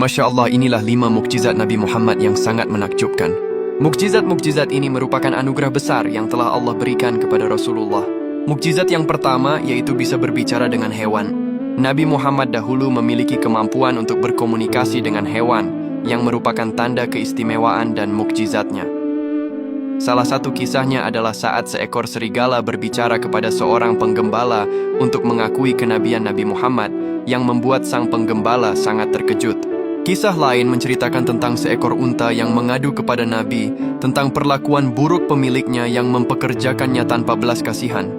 Masya Allah, inilah 5 mukjizat Nabi Muhammad yang sangat menakjubkan. Mukjizat-mukjizat ini merupakan anugerah besar yang telah Allah berikan kepada Rasulullah. Mukjizat yang pertama yaitu bisa berbicara dengan hewan. Nabi Muhammad dahulu memiliki kemampuan untuk berkomunikasi dengan hewan, yang merupakan tanda keistimewaan dan mukjizatnya. Salah satu kisahnya adalah saat seekor serigala berbicara kepada seorang penggembala untuk mengakui kenabian Nabi Muhammad, yang membuat sang penggembala sangat terkejut. Kisah lain menceritakan tentang seekor unta yang mengadu kepada Nabi tentang perlakuan buruk pemiliknya yang mempekerjakannya tanpa belas kasihan.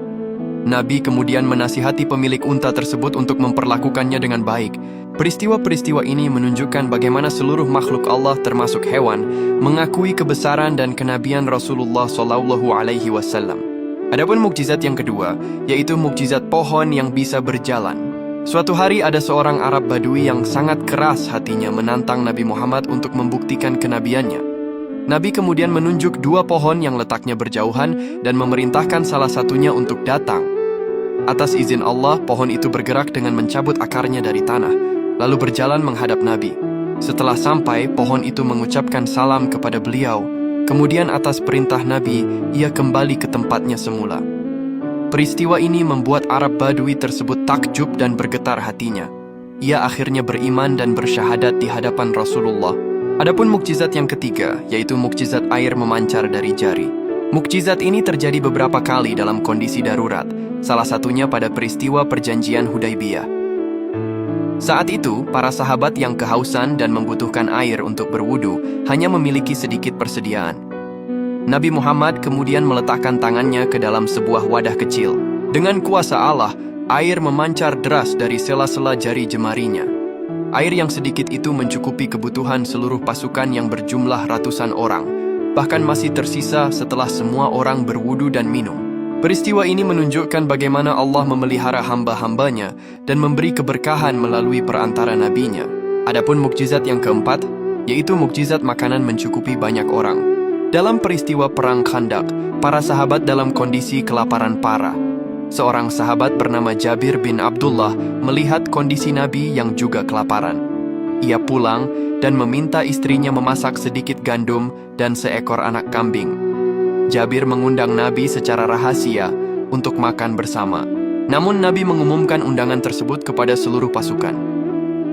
Nabi kemudian menasihati pemilik unta tersebut untuk memperlakukannya dengan baik. Peristiwa-peristiwa ini menunjukkan bagaimana seluruh makhluk Allah termasuk hewan mengakui kebesaran dan kenabian Rasulullah SAW. Adapun mukjizat yang kedua yaitu mukjizat pohon yang bisa berjalan. Suatu hari ada seorang Arab Badui yang sangat keras hatinya menantang Nabi Muhammad untuk membuktikan kenabiannya. Nabi kemudian menunjuk 2 pohon yang letaknya berjauhan dan memerintahkan salah satunya untuk datang. Atas izin Allah, pohon itu bergerak dengan mencabut akarnya dari tanah, lalu berjalan menghadap Nabi. Setelah sampai, pohon itu mengucapkan salam kepada beliau. Kemudian atas perintah Nabi, ia kembali ke tempatnya semula. Peristiwa ini membuat Arab Badui tersebut takjub dan bergetar hatinya. Ia akhirnya beriman dan bersyahadat di hadapan Rasulullah. Adapun mukjizat yang ketiga, yaitu mukjizat air memancar dari jari. Mukjizat ini terjadi beberapa kali dalam kondisi darurat, salah satunya pada peristiwa perjanjian Hudaibiyah. Saat itu, para sahabat yang kehausan dan membutuhkan air untuk berwudu hanya memiliki sedikit persediaan. Nabi Muhammad kemudian meletakkan tangannya ke dalam sebuah wadah kecil. Dengan kuasa Allah, air memancar deras dari sela-sela jari jemarinya. Air yang sedikit itu mencukupi kebutuhan seluruh pasukan yang berjumlah ratusan orang, bahkan masih tersisa setelah semua orang berwudu dan minum. Peristiwa ini menunjukkan bagaimana Allah memelihara hamba-hambanya dan memberi keberkahan melalui perantara nabinya. Adapun mukjizat yang keempat, yaitu mukjizat makanan mencukupi banyak orang. Dalam peristiwa Perang Khandaq, para sahabat dalam kondisi kelaparan parah. Seorang sahabat bernama Jabir bin Abdullah melihat kondisi Nabi yang juga kelaparan. Ia pulang dan meminta istrinya memasak sedikit gandum dan seekor anak kambing. Jabir mengundang Nabi secara rahasia untuk makan bersama. Namun Nabi mengumumkan undangan tersebut kepada seluruh pasukan.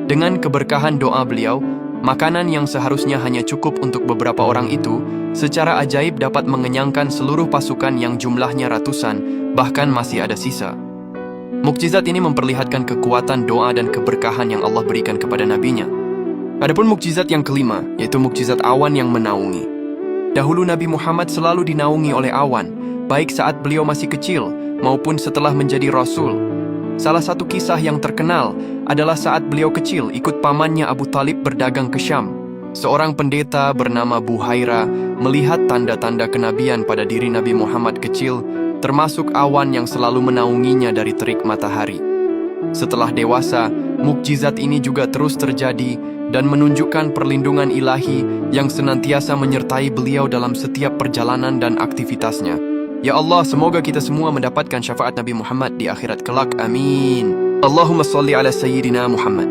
Dengan keberkahan doa beliau, makanan yang seharusnya hanya cukup untuk beberapa orang itu, secara ajaib dapat mengenyangkan seluruh pasukan yang jumlahnya ratusan, bahkan masih ada sisa. Mukjizat ini memperlihatkan kekuatan doa dan keberkahan yang Allah berikan kepada nabinya. Adapun mukjizat yang kelima, yaitu mukjizat awan yang menaungi. Dahulu Nabi Muhammad selalu dinaungi oleh awan, baik saat beliau masih kecil, maupun setelah menjadi Rasul. Salah satu kisah yang terkenal adalah saat beliau kecil ikut pamannya Abu Talib berdagang ke Syam. Seorang pendeta bernama Buhaira melihat tanda-tanda kenabian pada diri Nabi Muhammad kecil, termasuk awan yang selalu menaunginya dari terik matahari. Setelah dewasa, mukjizat ini juga terus terjadi dan menunjukkan perlindungan ilahi yang senantiasa menyertai beliau dalam setiap perjalanan dan aktivitasnya. Ya Allah, semoga kita semua mendapatkan syafaat Nabi Muhammad di akhirat kelak. Amin. Allahumma salli ala Sayyidina Muhammad.